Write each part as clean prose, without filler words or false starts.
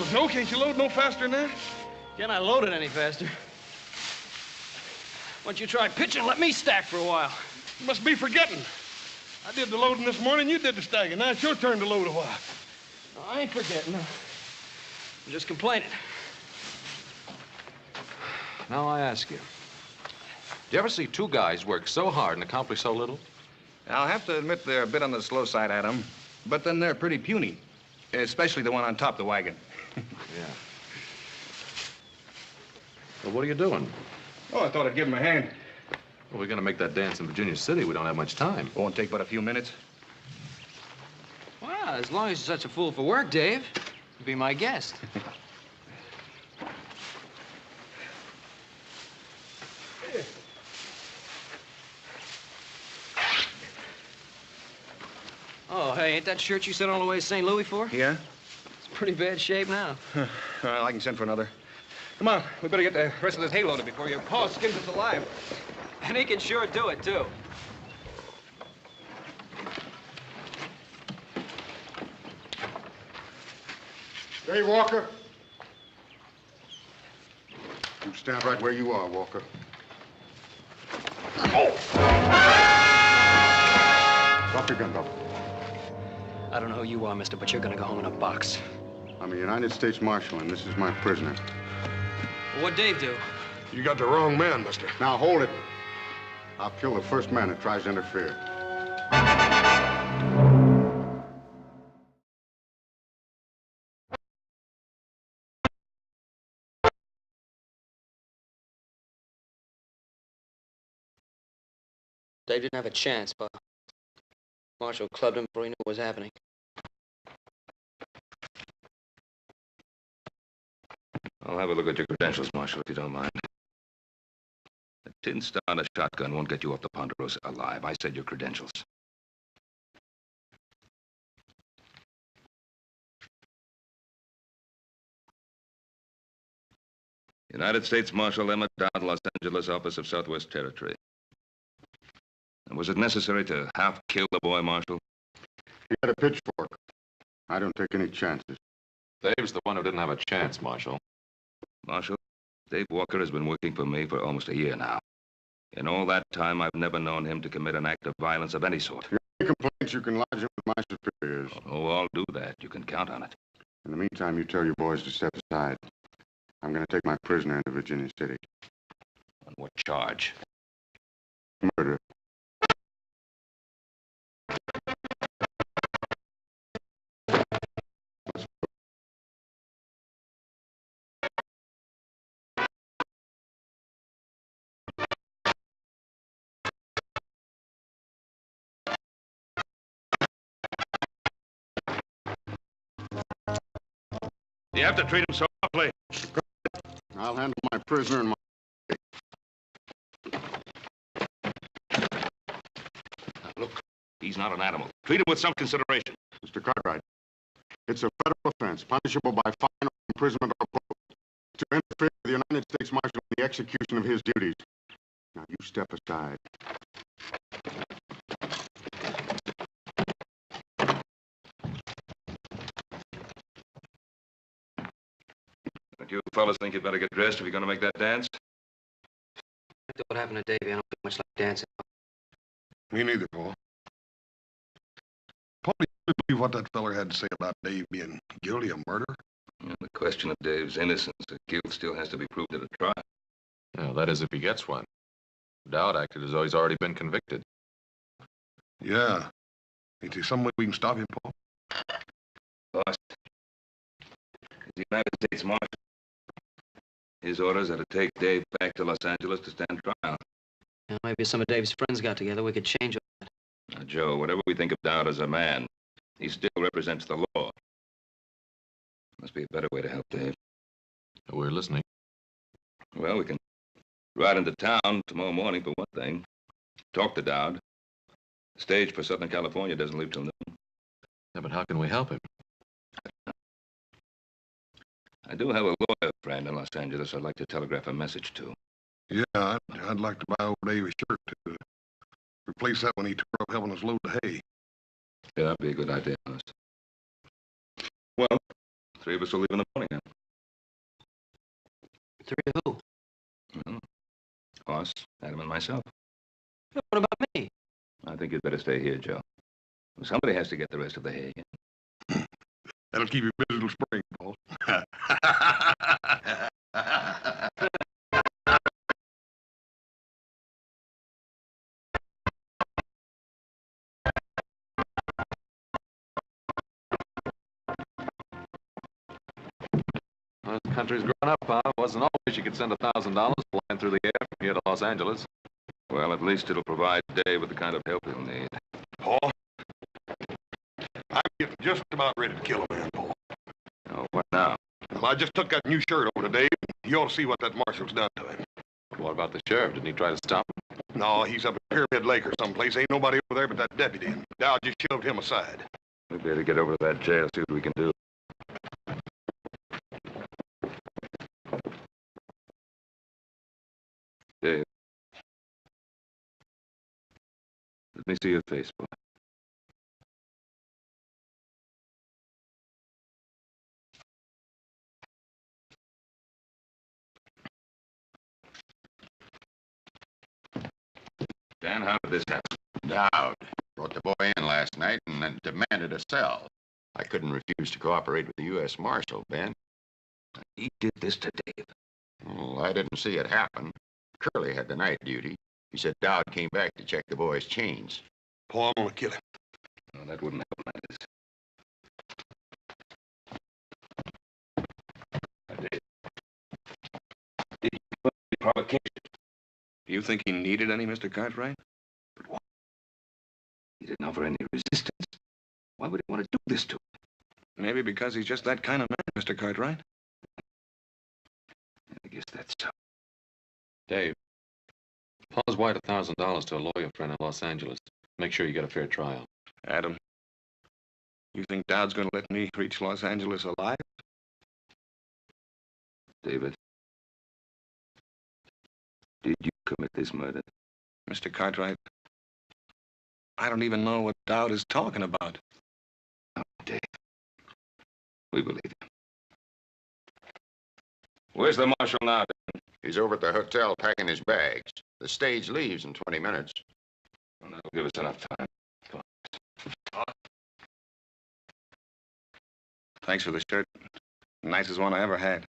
load. No, can't you load no faster than that? Can I load it any faster? Why don't you try pitching and let me stack for a while? You must be forgetting. I did the loading this morning, you did the stacking. Now it's your turn to load a while. No, I ain't forgetting. I'm just complaining. Now I ask you, do you ever see two guys work so hard and accomplish so little? I'll have to admit they're a bit on the slow side, Adam. But then they're pretty puny. Especially the one on top of the wagon. Yeah. Well, what are you doing? Oh, I thought I'd give him a hand. Well, we're going to make that dance in Virginia City. We don't have much time. Won't take but a few minutes. Well, as long as you're such a fool for work, Dave, be my guest. Oh, hey, ain't that shirt you sent all the way to St. Louis for? Yeah? It's pretty bad shape now. Well, I can send for another. Come on, we better get the rest of this hay loaded before your paw skins us alive. And he can sure do it, too. Hey, Walker. You stand right where you are, Walker. Oh! Drop your gun, Bob. I don't know who you are, mister, but you're gonna go home in a box. I'm a United States Marshal, and this is my prisoner. Well, what'd Dave do? You got the wrong man, mister. Now, hold it. I'll kill the first man that tries to interfere. Dave didn't have a chance, but Marshall clubbed him before he knew what was happening. I'll have a look at your credentials, Marshal, if you don't mind. A tin star and a shotgun won't get you off the Ponderosa alive. I said your credentials. United States Marshal Emmett Dowd, Los Angeles, Office of Southwest Territory. And was it necessary to half kill the boy, Marshal? He had a pitchfork. I don't take any chances. Dave's the one who didn't have a chance, Marshal. Marshal, Dave Walker has been working for me for almost a year now. In all that time, I've never known him to commit an act of violence of any sort. If you have any complaints, you can lodge them with my superiors. Oh, I'll do that. You can count on it. In the meantime, you tell your boys to step aside. I'm going to take my prisoner into Virginia City. On what charge? Murder. You have to treat him softly. I'll handle my prisoner in my... Now, look, he's not an animal. Treat him with some consideration. Mr. Cartwright, it's a federal offense, punishable by fine or imprisonment or both, to interfere with the United States Marshal in the execution of his duties. Now, you step aside. Don't you fellas think you'd better get dressed if you're going to make that dance? After what happened to Davey, I don't feel much like dancing. Me neither, Paul. Paul, do you believe what that feller had to say about Dave being guilty of murder? The question of Dave's innocence or guilt still has to be proved at a trial. Yeah, that is if he gets one. Dowd acted as though he's already been convicted. Yeah. Ain't there some way we can stop him, Paul? Boss, as the United States Marshal, his orders are to take Dave back to Los Angeles to stand trial. Yeah, maybe some of Dave's friends got together. We could change all that. Now, Joe, whatever we think of Dowd as a man, he still represents the law. Must be a better way to help Dave. We're listening. Well, we can ride into town tomorrow morning for one thing. Talk to Dowd. The stage for Southern California doesn't leave till noon. Yeah, but how can we help him? I do have a lawyer friend in Los Angeles I'd like to telegraph a message to. Yeah, I'd like to buy old Dave a shirt to replace that when he tore up helping us load the hay. Yeah, that'd be a good idea, Honest. Well, Three of us will leave in the morning, then. Three of who? Well, Hoss, Adam, and myself. What about me? I think you'd better stay here, Joe. Somebody has to get the rest of the hay in. That'll keep you busy till spring, Paul. Well, this country's grown up, huh? It wasn't always you could send $1,000 flying through the air from here to Los Angeles. Well, at least it'll provide Dave with the kind of help he'll need. Paul, I'm getting just about ready to kill a man, Paul. Oh, what now? Well, I just took that new shirt over to Dave. You ought to see what that marshal's done to him. What about the sheriff? Didn't he try to stop him? No, he's up at Pyramid Lake or someplace. Ain't nobody over there but that deputy. Dow just shoved him aside. We better get over to that jail, see what we can do. Dave. Let me see your face, boy. Dan, how did this happen? Dowd brought the boy in last night and then demanded a cell. I couldn't refuse to cooperate with the U.S. Marshal, Ben. He did this to Dave. Well, I didn't see it happen. Curly had the night duty. He said Dowd came back to check the boy's chains. Paul, I'm gonna kill him. No, that wouldn't help matters. Dave. Did you put the provocation? Do you think he needed any, Mr. Cartwright? But why? He didn't offer any resistance. Why would he want to do this to him? Maybe because he's just that kind of man, Mr. Cartwright. I guess that's so. Dave, Paul's wired $1,000 to a lawyer friend in Los Angeles. Make sure you get a fair trial. Adam, you think Dowd's going to let me reach Los Angeles alive? David, did you commit this murder? Mr. Cartwright, I don't even know what Dowd is talking about. Oh, Dave. We believe him. Where's the marshal now, Dan? He's over at the hotel packing his bags. The stage leaves in 20 minutes. Well, that'll give us enough time. Come on. Thanks for the shirt. Nicest one I ever had.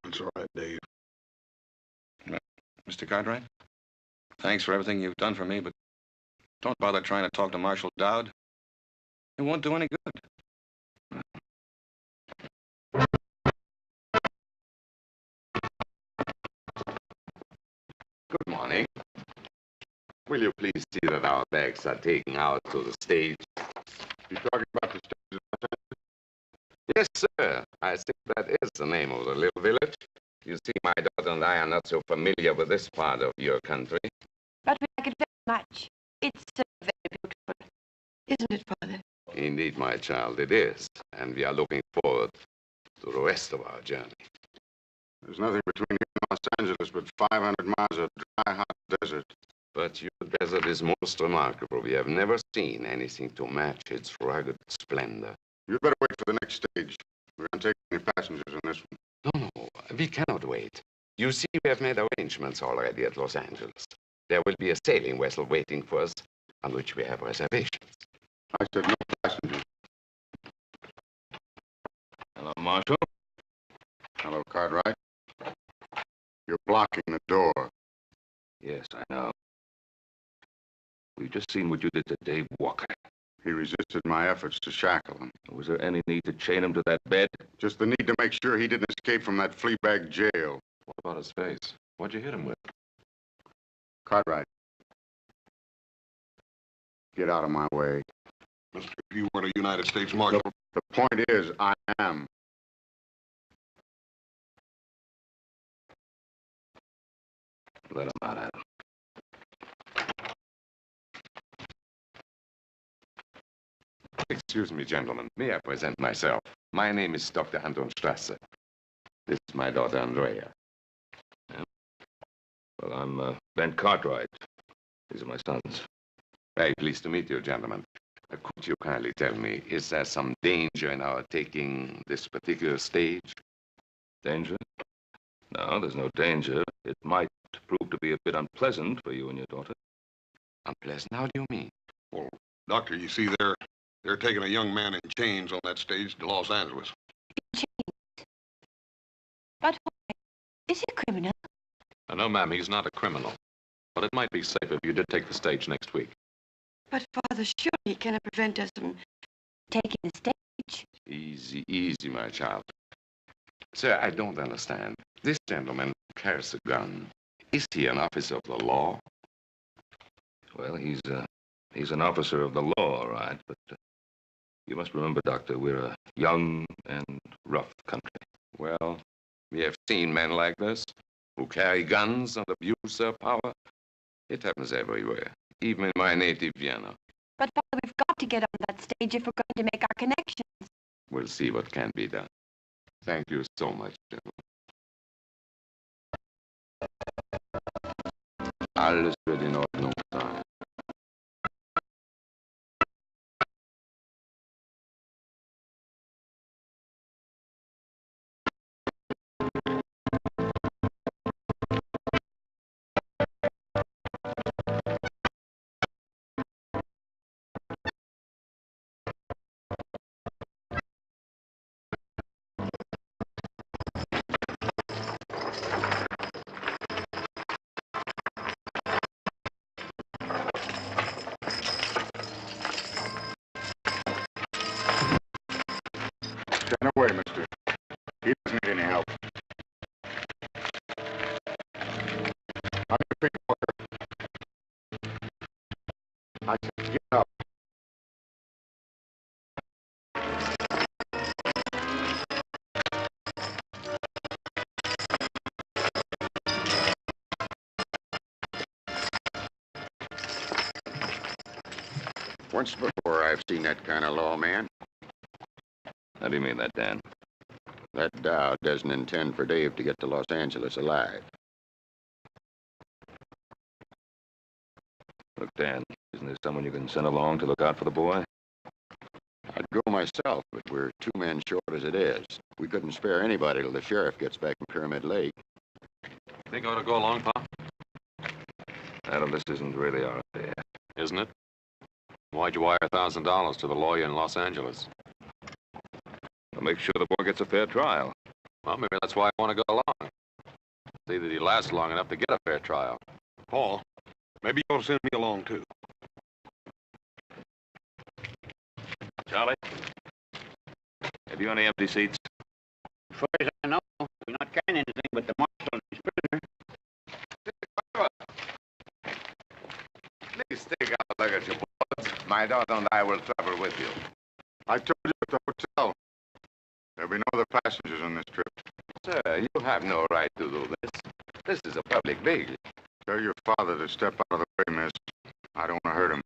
It's all right, Dave. Mr. Cartwright, thanks for everything you've done for me, but don't bother trying to talk to Marshal Dowd. It won't do any good. Good morning. Will you please see that our bags are taken out to the stage? You talking about the stage? Yes, sir. I think that is the name of the little village. You see, my daughter and I are not so familiar with this part of your country. But we like it very much. It's very beautiful. Isn't it, Father? Indeed, my child, it is. And we are looking forward to the rest of our journey. There's nothing between here and Los Angeles but 500 miles of dry, hot desert. But your desert is most remarkable. We have never seen anything to match its rugged splendor. You'd better wait for the next stage. We're not taking any passengers in this one. No, we cannot wait. You see, we have made arrangements already at Los Angeles. There will be a sailing vessel waiting for us, on which we have reservations. I said no passengers. Hello, Marshal. Hello, Cartwright. You're blocking the door. Yes, I know. We've just seen what you did to Dave Walker. He resisted my efforts to shackle him. Was there any need to chain him to that bed? Just the need to make sure he didn't escape from that flea bag jail. What about his face? What'd you hit him with? Cartwright. Get out of my way. Mister, if you weren't a United States Marshal, The point is, I am. Let him out, Adam. Excuse me, gentlemen. May I present myself? My name is Dr. Anton Strasser. This is my daughter, Andrea. Yeah. Well, I'm Ben Cartwright. These are my sons. Very pleased to meet you, gentlemen. Could you kindly tell me, is there some danger in our taking this particular stage? Danger? No, there's no danger. It might prove to be a bit unpleasant for you and your daughter. Unpleasant? How do you mean? Well, Doctor, you see, they're taking a young man in chains on that stage to Los Angeles. But why? Is he a criminal? No, ma'am, he's not a criminal. But it might be safe if you did take the stage next week. But, Father, surely he cannot prevent us from taking the stage. Easy, easy, my child. Sir, I don't understand. This gentleman carries a gun. Is he an officer of the law? Well, he's an officer of the law, all right, but you must remember, Doctor, we're a young and rough country. Well, we have seen men like this who carry guns and abuse their power. It happens everywhere, even in my native Vienna. But, Father, we've got to get on that stage if we're going to make our connections. We'll see what can be done. Thank you so much, gentlemen. Alles wird in Ordnung sein. Stand away, mister. He doesn't need any help. On your feet, Walker. I said, get up. Once before, I've seen that kind of law, man. How do you mean that, Dan? That Dowd doesn't intend for Dave to get to Los Angeles alive. Look, Dan, isn't there someone you can send along to look out for the boy? I'd go myself, but we're 2 men short as it is. We couldn't spare anybody till the sheriff gets back from Pyramid Lake. Think I ought to go along, Pop? Adam, this isn't really our affair. Isn't it? Why'd you wire $1,000 to the lawyer in Los Angeles? I'll make sure the boy gets a fair trial. Well, maybe that's why I want to go along. See that he lasts long enough to get a fair trial. Paul, maybe you ought to send me along, too. Charlie, have you any empty seats? As far as I know, we're not carrying anything but the marshal and his prisoner. Please take out the luggage, boys. My daughter and I will travel with you. I told you at the hotel. There'll be no other passengers on this trip. Sir, you have no right to do this. This is a public vehicle. Tell your father to step out of the way, miss. I don't want to hurt him.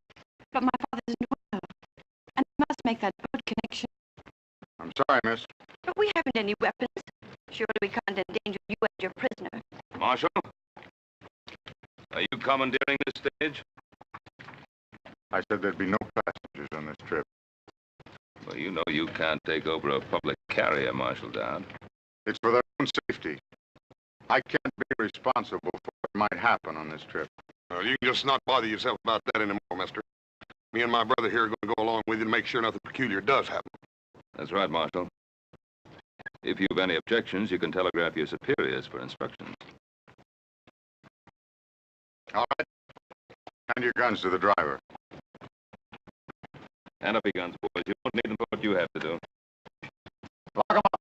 But my father isn't well. And we must make that boat connection. I'm sorry, miss. But we haven't any weapons. Surely we can't endanger you and your prisoner. Marshal, are you commandeering this stage? I said there'd be no passengers on this trip. Well, you know you can't take over a public carrier, Marshal Dowd. It's for their own safety. I can't be responsible for what might happen on this trip. You can just not bother yourself about that anymore, mister. Me and my brother here are going to go along with you to make sure nothing peculiar does happen. That's right, Marshal. If you've any objections, you can telegraph your superiors for instructions. All right. Hand your guns to the driver. Hand up your guns, boys. You won't need them for what you have to do. Lock 'em up.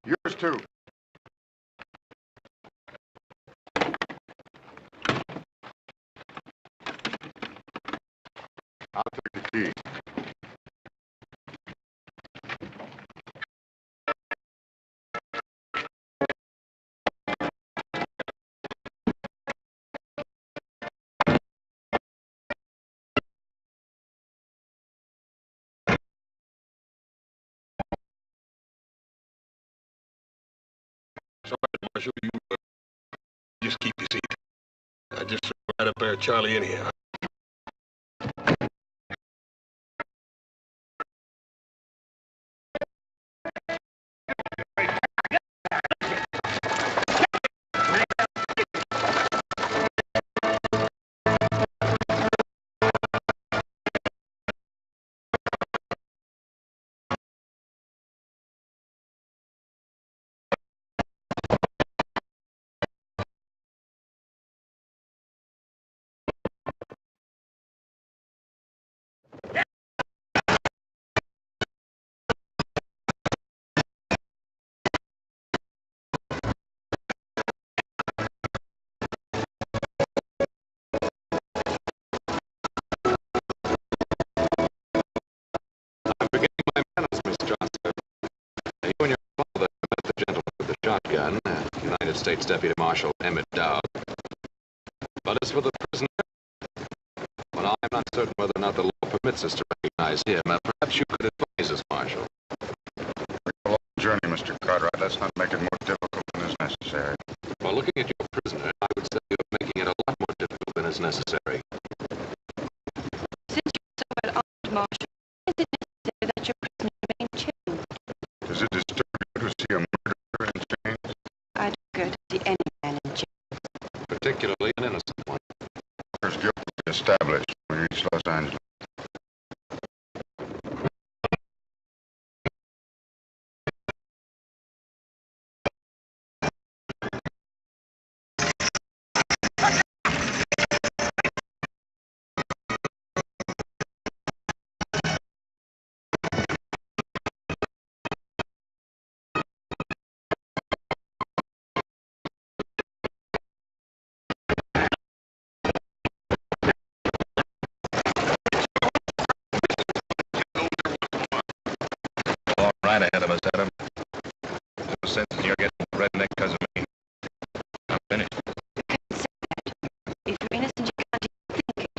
Yours too. I'll take the key. Marshal, you just keep your seat. just threw right up there, Charlie, anyhow. I'm forgetting my manners, Miss Johnson. You and your father met the gentleman with the shotgun, United States Deputy Marshal Emmett Dowd. But as for the prisoner, well, I'm not certain whether or not the law permits us to recognize him. Perhaps you could advise us, Marshal. A long journey, Mr. Cartwright. Let's not make it more difficult than is necessary. Well, looking at your prisoner, I would say you're making it a lot more difficult than is necessary. Since you're so well armed, Marshal, is it necessary that your prisoner remain chained? Does it disturb you to see a murderer in chains? I don't go to see any man in chains. Particularly an innocent one. First guilt will be established when we reach Los Angeles. All right ahead of us, Adam. No sense in your getting redneck because of me. I'm finished. You can't say that. If you're innocent, you can't even think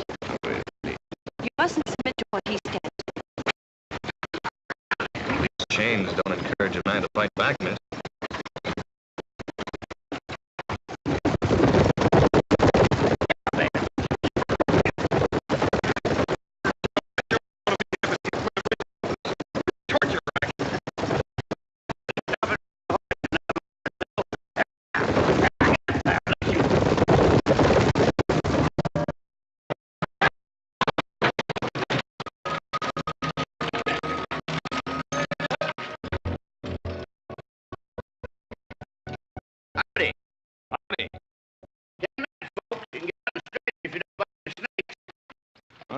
it. You mustn't submit to what he stands for. These chains don't encourage a man to fight back, miss.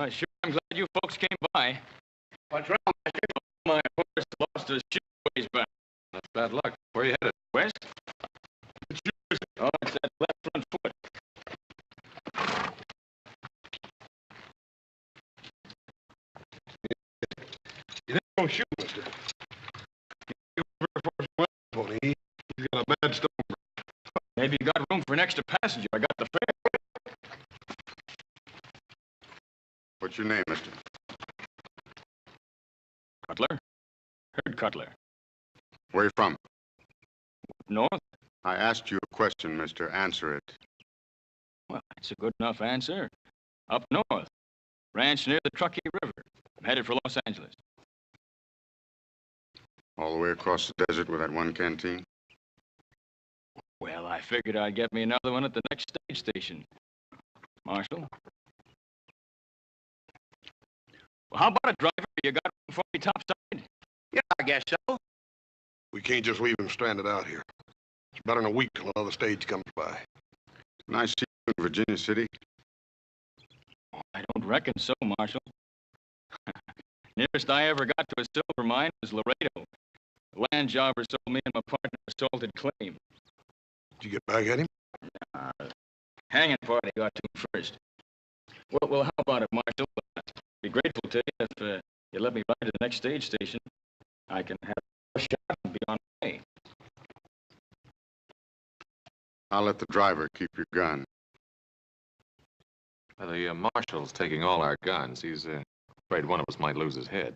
Sure, I'm glad you folks came by. What's wrong, Master? My horse lost his shoe ways back. That's bad luck. Where are you headed? West? Oh, it's that left front foot. You think no shoe, mister? Pony. He's got a bad stone. Maybe you got room for an extra passenger. I got the fare. What's your name, mister? Cutler? Herd Cutler. Where you from? North? I asked you a question, mister. Answer it. Well, that's a good enough answer. Up north. Ranch near the Truckee River. I'm headed for Los Angeles. All the way across the desert with that one canteen? Well, I figured I'd get me another one at the next stage station. Marshal? Well, how about a driver? You got room for me topside? Yeah, I guess so. We can't just leave him stranded out here. It's better than a week till another stage comes by. Can I see you in Virginia City? Oh, I don't reckon so, Marshal. Nearest I ever got to a silver mine was Laredo. The land jobber sold me and my partner a salted claim. Did you get back at him? Hanging party got to him first. Well, how about it, Marshal? Be grateful to you if you let me ride to the next stage station. I can have a shot and be on my way. I'll let the driver keep your gun. The marshal's taking all our guns. He's afraid one of us might lose his head.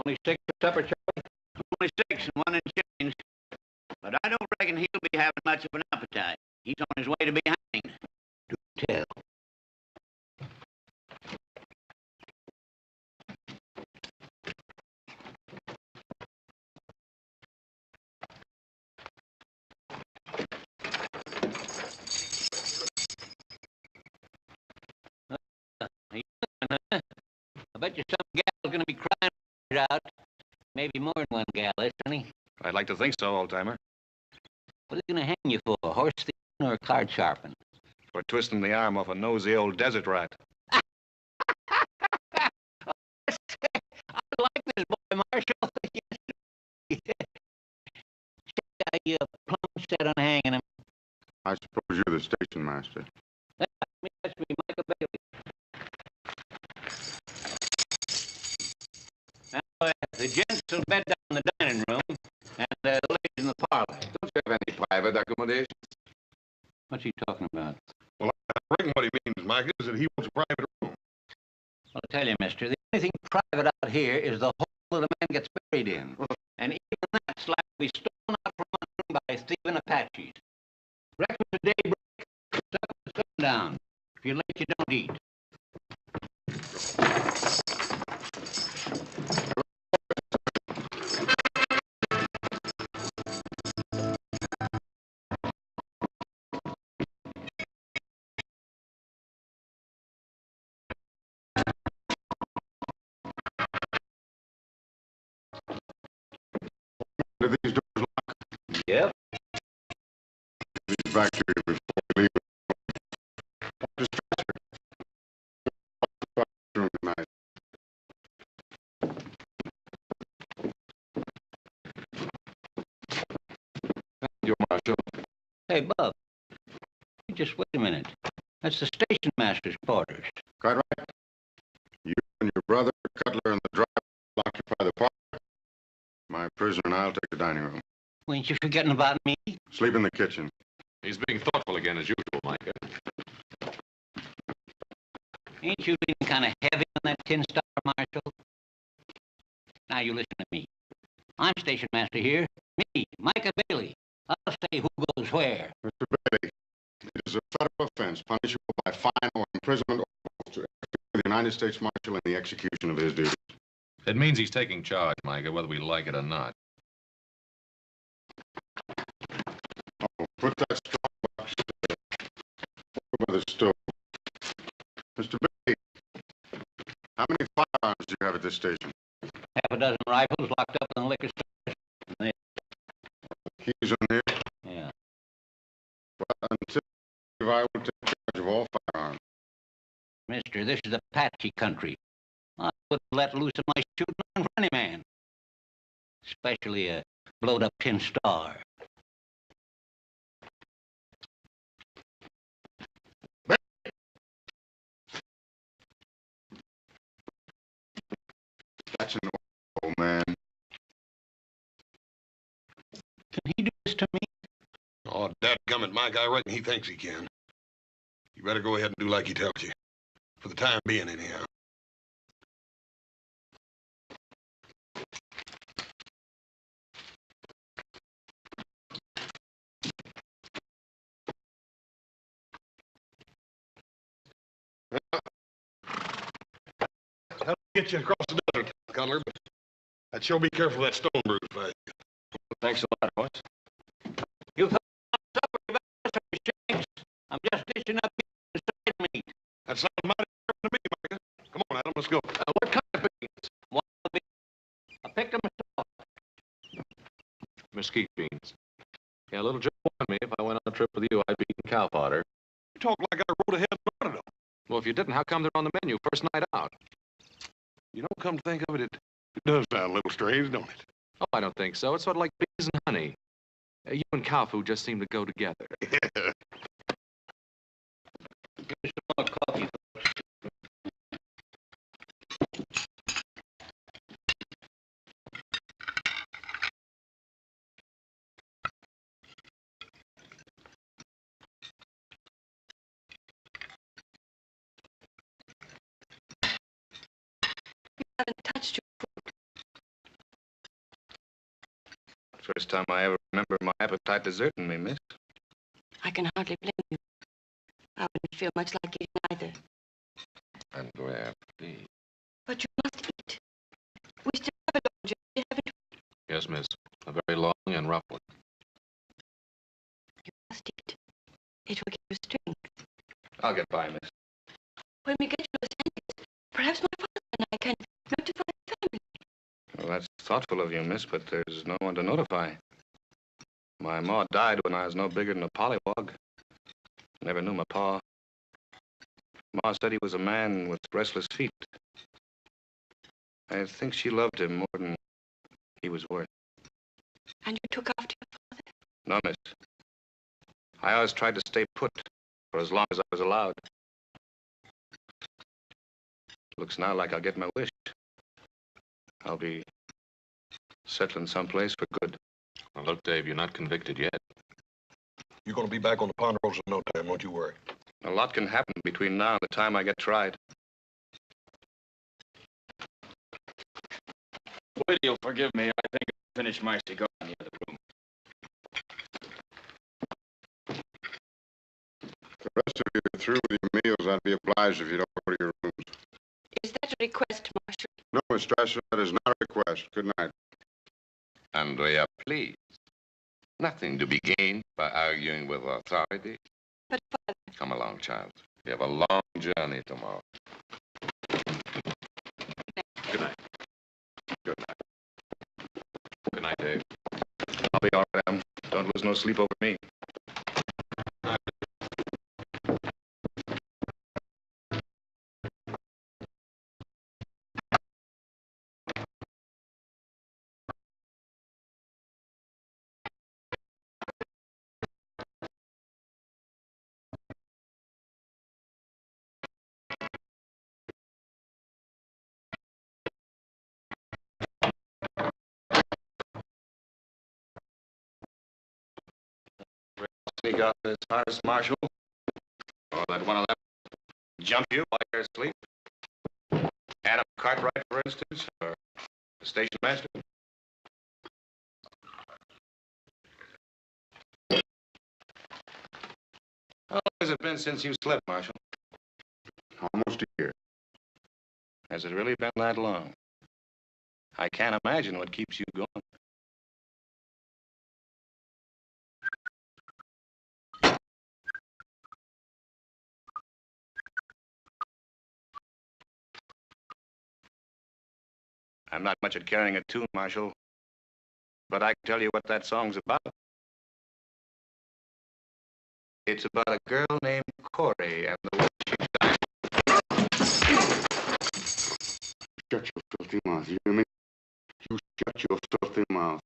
Only 6 for supper, Charlie? Only 6 and 1 in change. But I don't reckon he'll be having much of an appetite. He's on his way to be hanged. Do tell. I bet you some gal's gonna be crying out. Maybe more than one gal, isn't he? I'd like to think so, old-timer. What are they gonna hang you for? Horse thieving or card sharping? For twisting the arm off a nosy old desert rat. I like this boy, Marshal. I plumb set on hanging him. I suppose you're the station master. That's me, Michael Bailey. Now, the gents will bed down in the dining room, and the ladies in the parlor. Don't you have any private accommodations? What's he talking about? Well, I reckon what he means, Mike, is that he wants a private room. Well, I'll tell you, mister, the only thing private out here is the hole that a man gets buried in. And even that's like to be stolen out from under him by thieving Apaches. Breakfast at daybreak, supper at sundown. If you're late, you don't eat. Do these doors lock? Yep. These back here before we leave. Just room tonight. You're Marshal. Hey, Bub. Just wait a minute. That's the station master's quarters. Quite right. You and your brother, Cutler, and the driver will occupy the park. My prisoner and I'll take the dining room. Well, ain't you forgetting about me? Sleep in the kitchen. He's being thoughtful again, as usual, Micah. Ain't you being kind of heavy on that tin star, Marshal? Now, you listen to me. I'm station master here. Me, Micah Bailey. I'll say who goes where. Mr. Bailey, it is a federal offense punishable by fine or imprisonment or both to interfere with the United States Marshal in the execution of his duties. It means he's taking charge, Micah, whether we like it or not. Oh, put that strong box over the stove. Mr. Bailey, how many firearms do you have at this station? Half a dozen rifles locked up in the liquor store. Keys in here? Yeah. Well, until I will take charge of all firearms. Mister, this is Apache country. I wouldn't let loose of my shooting on for any man. Especially a blowed-up tin star. That's an old man. Can he do this to me? Oh, dadgummit, Mike, I reckon he thinks he can. You better go ahead and do like he tells you. For the time being, anyhow. Help get you across the desert, Cutler, but I'd sure be careful of that stone bruise fight. Thanks a lot, horse. You come on supper, you better Shanks. I'm just dishing up beans and side meat. That sounds mighty different to me, Micah. Come on, Adam, let's go. What kind of beans? Wild beans. I picked them myself. Mesquite beans. Yeah, little Joe warned me if I went on a trip with you, I'd be eating cow fodder. You talk like I rode ahead and ordered them. Well, if you didn't, how come they're on the menu first night out? You know, come to think of it, it does sound a little strange, don't it? Oh, I don't think so. It's sort of like bees and honey. You and cow food just seem to go together. Give me some more coffee. You haven't touched your food. time I ever remember my appetite deserting me, miss. I can hardly blame you. I wouldn't feel much like eating either. Andrea, please. But you must eat. We still have a long journey, haven't we? Yes, miss. A very long and rough one. You must eat. It will give you strength. I'll get by, miss. When we get to Los Angeles, perhaps my father and I can notify the family. Well, that's thoughtful of you, miss, but there's no one to notify. My ma died when I was no bigger than a pollywog. Never knew my pa. Ma said he was a man with restless feet. I think she loved him more than he was worth. And you took after your father? No, miss. I always tried to stay put for as long as I was allowed. Looks now like I'll get my wish. I'll be settling someplace for good. Well, look, Dave, you're not convicted yet. You're going to be back on the Ponderosa in no time, don't you worry. A lot can happen between now and the time I get tried. Wait till you'll forgive me. I think I'll finish my cigar in the other room. The rest of you are through with your meals. I'd be obliged if you don't go to your rooms. Is that a request, Marshal? No, Miss Strasser, that is not a request. Good night. Andrea, please. Nothing to be gained by arguing with authority. But, Father... Come along, child. We have a long journey tomorrow. Good night. Good night. Good night, Dave. I'll be all right, Em. Don't lose no sleep over me. Sneak out this harness, Marshal. Or let one of them jump you while you're asleep. Adam Cartwright, for instance, or the station master. How long has it been since you slept, Marshal? Almost a year. Has it really been that long? I can't imagine what keeps you going. I'm not much at carrying a tune, Marshal, but I can tell you what that song's about. It's about a girl named Corey and the way she died. Shut your filthy mouth, you hear me? You shut your filthy mouth.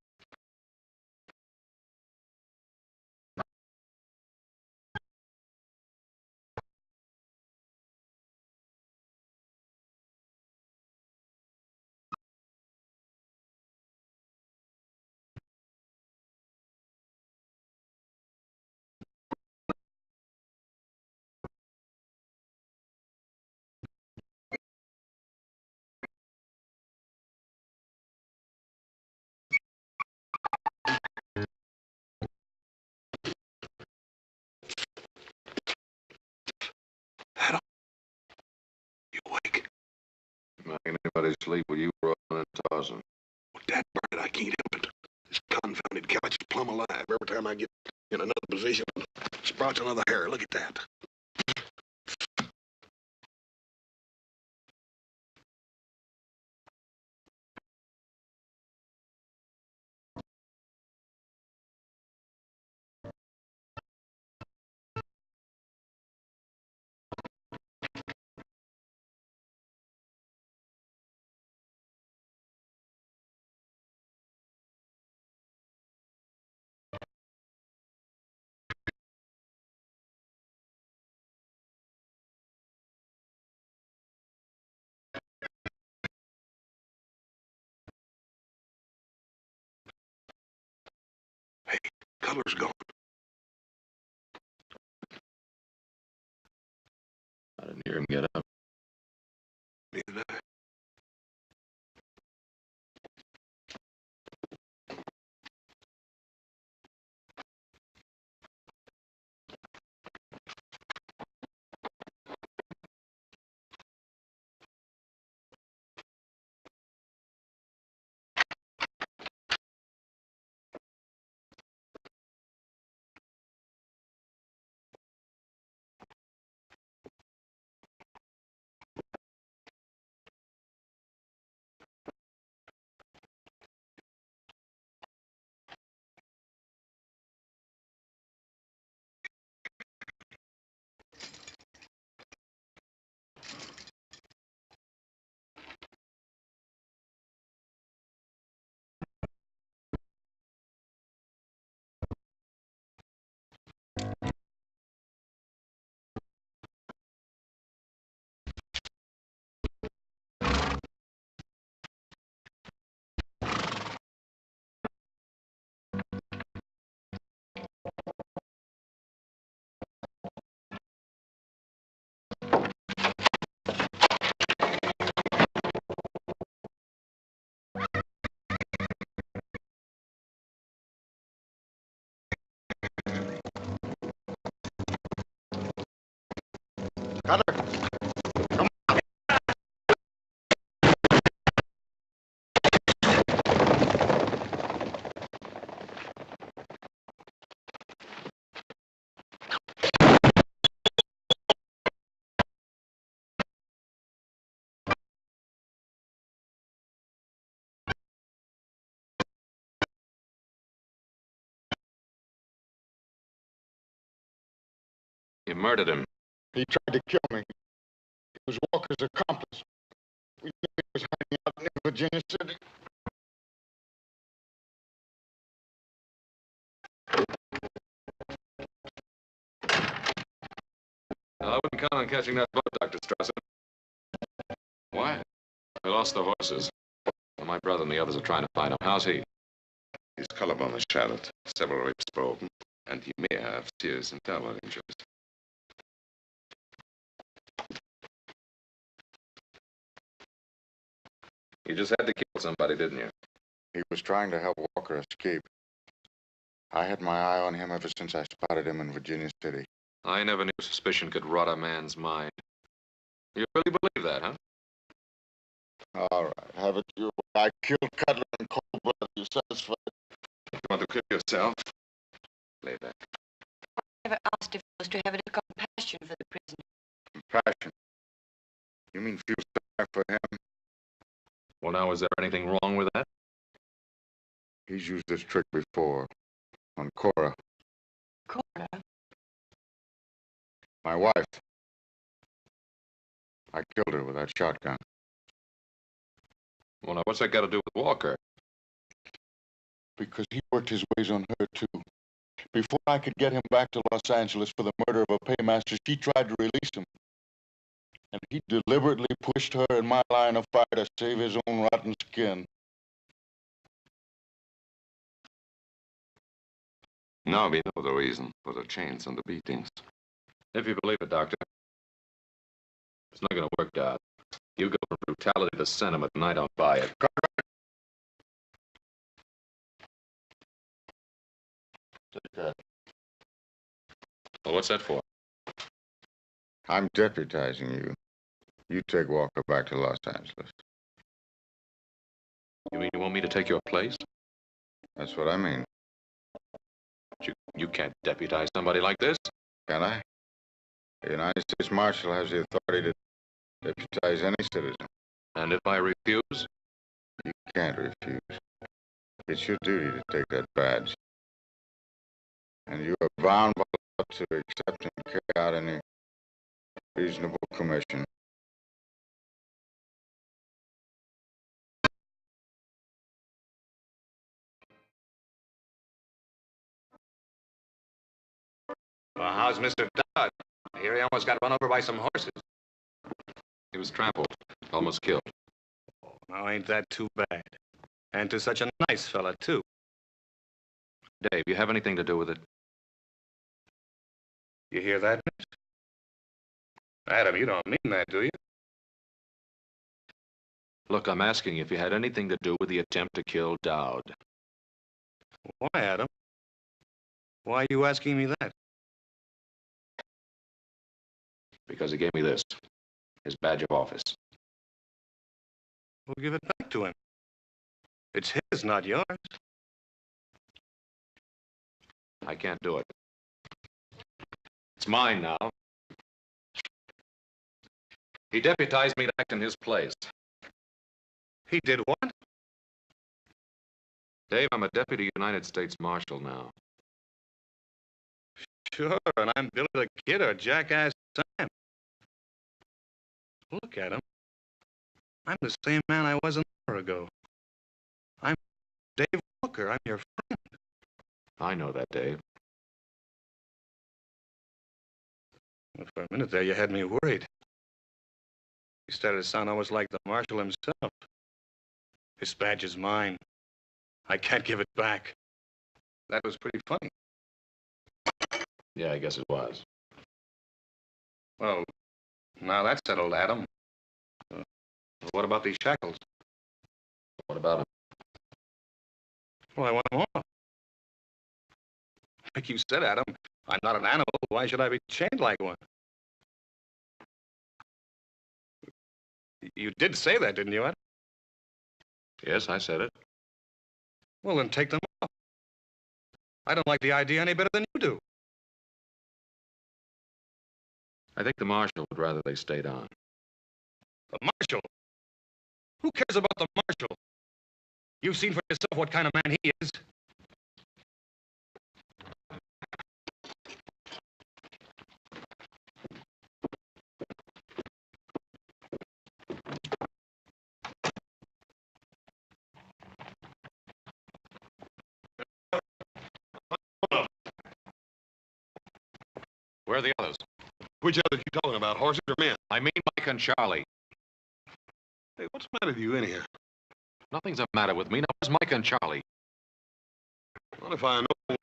Adam, you awake? Not making anybody sleep with you rolling and tossing. Well, Dad, burn it, I can't help it. This confounded couch is plumb alive. Every time I get in another position, sprouts another hair. Look at that. Hey, color's gone. I didn't hear him get up. Neither did I. murdered him. He tried to kill me. He was Walker's accomplice. We knew he was hiding out near Virginia City. I wouldn't count on catching that boat, Dr. Strasser. Why? We lost the horses. My brother and the others are trying to find him. How's he? His collarbone is shattered, several ribs broken, and he may have serious internal injuries. You just had to kill somebody, didn't you? He was trying to help Walker escape. I had my eye on him ever since I spotted him in Virginia City. I never knew suspicion could rot a man's mind. You really believe that, huh? All right, have it your way. I killed Cutler in cold blood. Are you satisfied? You want to kill yourself? Lay back. I never asked if I was to have any compassion for the prisoner. Compassion. You mean feel sorry for him? Well, now, is there anything wrong with that? He's used this trick before. On Cora. Cora? My wife. I killed her with that shotgun. Well, now, what's that got to do with Walker? Because he worked his ways on her, too. Before I could get him back to Los Angeles for the murder of a paymaster, she tried to release him. And he deliberately pushed her in my line of fire to save his own rotten skin. Now we know the reason for the chains and the beatings. If you believe it, Doctor, it's not going to work out. You go from brutality to sentiment, and I don't buy it. Take that. Well, what's that for? I'm deputizing you. You take Walker back to Los Angeles. You mean you want me to take your place? That's what I mean. You can't deputize somebody like this. Can I? The United States Marshal has the authority to deputize any citizen. And if I refuse? You can't refuse. It's your duty to take that badge. And you are bound by law to accept and carry out any reasonable commission. Well, how's Mr. Dodd? I hear he almost got run over by some horses. He was trampled, almost killed. Now, ain't that too bad? And to such a nice fella, too. Dave, you have anything to do with it? You hear that, miss? Adam, you don't mean that, do you? Look, I'm asking if you had anything to do with the attempt to kill Dowd. Why, Adam? Why are you asking me that? Because he gave me this, his badge of office. We'll give it back to him. It's his, not yours. I can't do it. It's mine now. He deputized me to act in his place. He did what? Dave, I'm a deputy United States Marshal now. Sure, and I'm Billy the Kid or Jackass Sam. Look at him. I'm the same man I was an hour ago. I'm Dave Walker. I'm your friend. I know that, Dave. Well, for a minute there, you had me worried. You started to sound almost like the marshal himself. This badge is mine. I can't give it back. That was pretty funny. Yeah, I guess it was. Well, now that's settled, Adam. What about these shackles? What about him? Well, I want them off. Like you said, Adam, I'm not an animal. Why should I be chained like one? You did say that, didn't you, Adam? Yes, I said it. Well, then take them off. I don't like the idea any better than you do. I think the marshal would rather they stayed on. The marshal? Who cares about the marshal? You've seen for yourself what kind of man he is. Where are the others? Which others you talking about, horses or men? I mean Mike and Charlie. Hey, what's the matter with you anyhow? Nothing's the matter with me. Now, where's Mike and Charlie? Well, if I know Mike,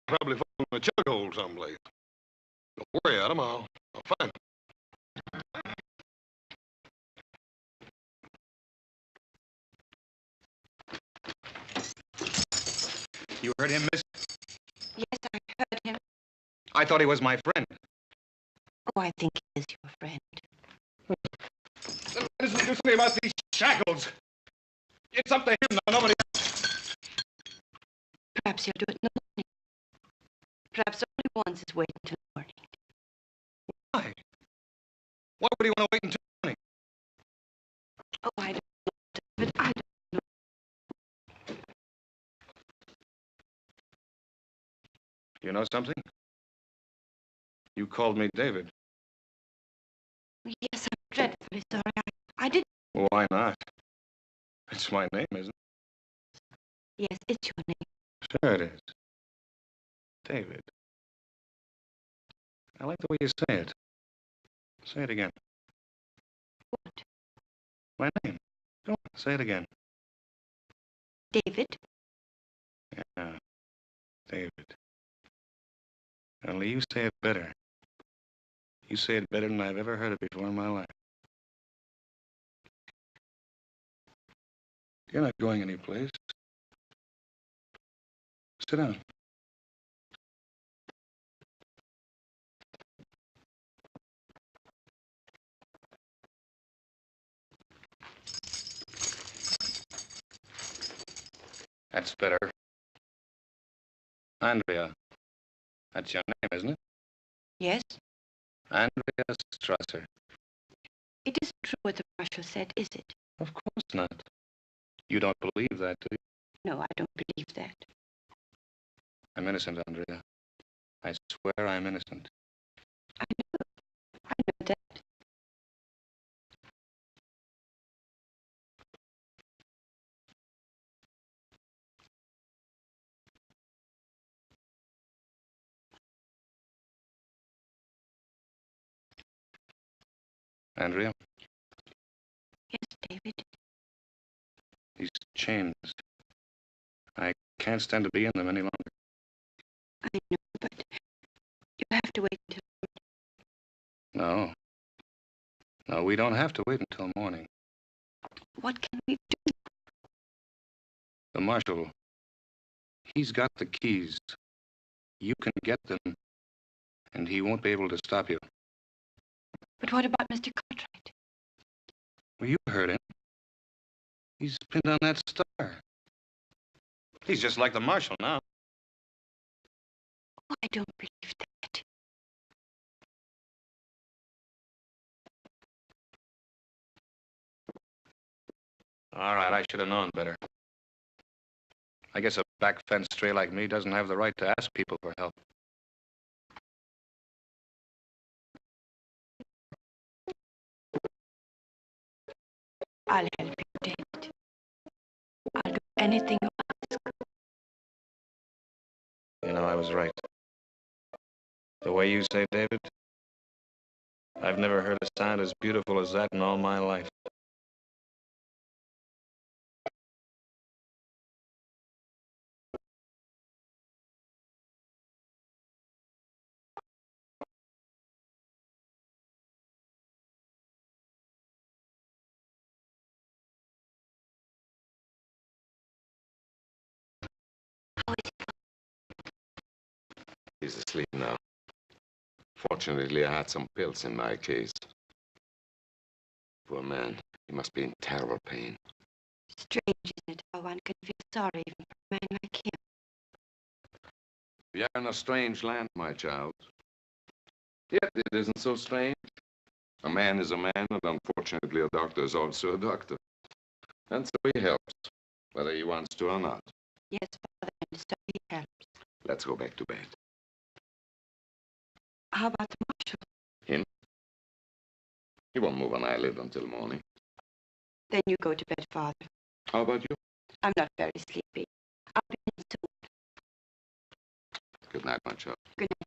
probably falling in a chug hole someplace. Don't worry, Adam. I'll find him. You heard him, miss? Yes, I heard him. I thought he was my friend. Oh, I think he is your friend. Listen to me about these shackles. It's up to him now, nobody else. Perhaps he'll do it in the morning. Perhaps all he wants is wait until morning. Why? Why would he want to wait until morning? Oh, I don't know, but I don't know. You know something? You called me David. Yes, I'm dreadfully sorry. I didn't. Well, why not? It's my name, isn't it? Yes, it's your name. Sure it is. David. I like the way you say it. Say it again. What? My name. Go on, say it again. David? Yeah, David. Only you say it better. You say it better than I've ever heard it before in my life. You're not going anyplace. Sit down. That's better. Andrea. That's your name, isn't it? Yes? Andrea Strasser. It isn't true what the marshal said, is it? Of course not. You don't believe that, do you? No, I don't believe that. I'm innocent, Andrea. I swear I'm innocent. I know that. Andrea, Yes, David. these chains. I can't stand to be in them any longer. I know, but you have to wait until... No. No, we don't have to wait until morning. What can we do? The marshal, he's got the keys. You can get them, and he won't be able to stop you. But what about Mr. Cartwright? Well, you heard him. He's pinned on that star. He's just like the marshal now. Oh, I don't believe that. All right, I should have known better. I guess a back fence stray like me doesn't have the right to ask people for help. I'll help you, David. I'll do anything you ask. You know, I was right. The way you say David, I've never heard a sound as beautiful as that in all my life. He's asleep now. Fortunately, I had some pills in my case. Poor man. He must be in terrible pain. Strange, isn't it, how one can feel sorry even for a man like him? You're in a strange land, my child. Yet it isn't so strange. A man is a man, and unfortunately a doctor is also a doctor. And so he helps, whether he wants to or not. Yes, Father, and so he helps. Let's go back to bed. How about the marshal? Him? He won't move an eyelid until morning. Then you go to bed, Father. How about you? I'm not very sleepy. I'll be in soon. Good night, my child. Good night.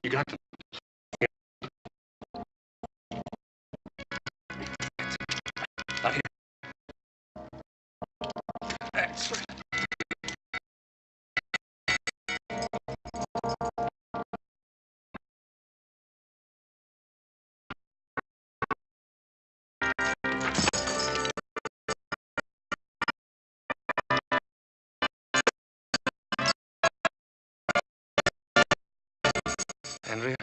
You got them. Not here. That's right. Andrea,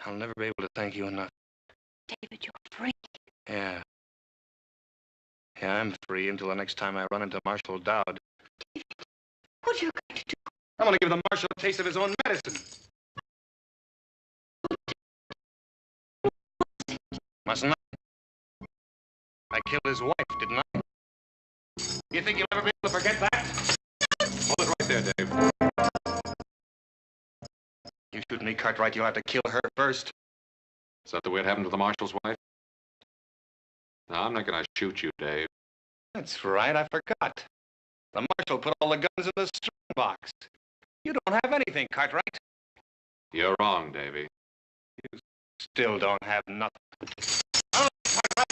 I'll never be able to thank you enough. David, you're free. Yeah. Yeah, I'm free until the next time I run into Marshal Dowd. What are you going to do? I'm gonna give the Marshal a taste of his own medicine. Mustn't I? I killed his wife, didn't I? You think you'll ever be able to forget that? Hold it right there, Dave. You shoot me, Cartwright, you'll have to kill her first. Is that the way it happened to the marshal's wife? No, I'm not gonna shoot you, Dave. That's right, I forgot. The Marshal put all the guns in the string box. You don't have anything, Cartwright. You're wrong, Davy. You still don't have nothing. Cartwright!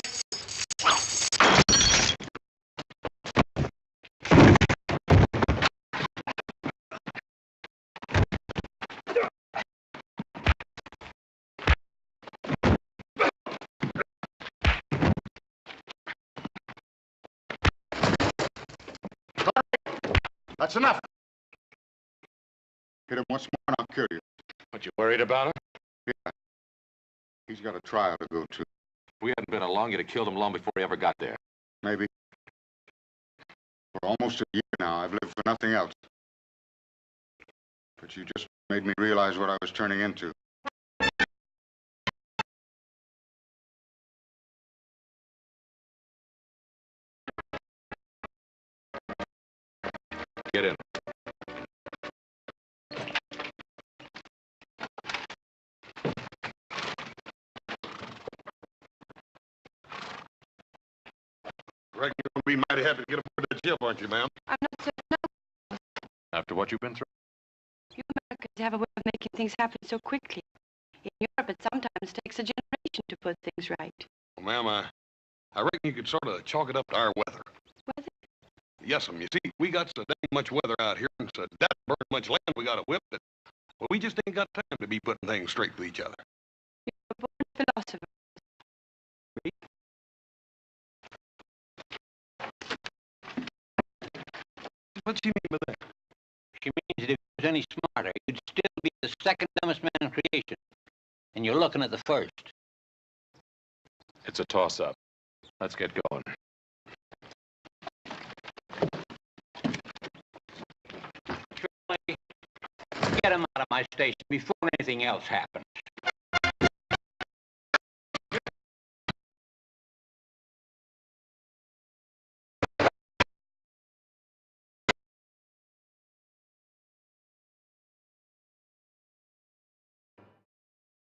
That's enough. Hit him once more and I'll kill you. What, you worried about him? Yeah. He's got a trial to go to. If we hadn't been along, you'd have killed him long before he ever got there. Maybe. For almost a year now, I've lived for nothing else. But you just made me realize what I was turning into. Get in. Reckon you'll be mighty happy to get aboard that ship, aren't you, ma'am? I'm not so no. After what you've been through? You Americans have a way of making things happen so quickly. In Europe, it sometimes takes a generation to put things right. Well, ma'am, I reckon you could sort of chalk it up to our weather. Weather? Yes, you see, we got so dang much weather out here and so that burn much land we got to whip that, well, we just ain't got time to be putting things straight with each other. You're a born philosopher. What's she mean by that? She means that if he was any smarter, you'd still be the second dumbest man in creation. And you're looking at the first. It's a toss-up. Let's get going. Get him out of my station before anything else happens.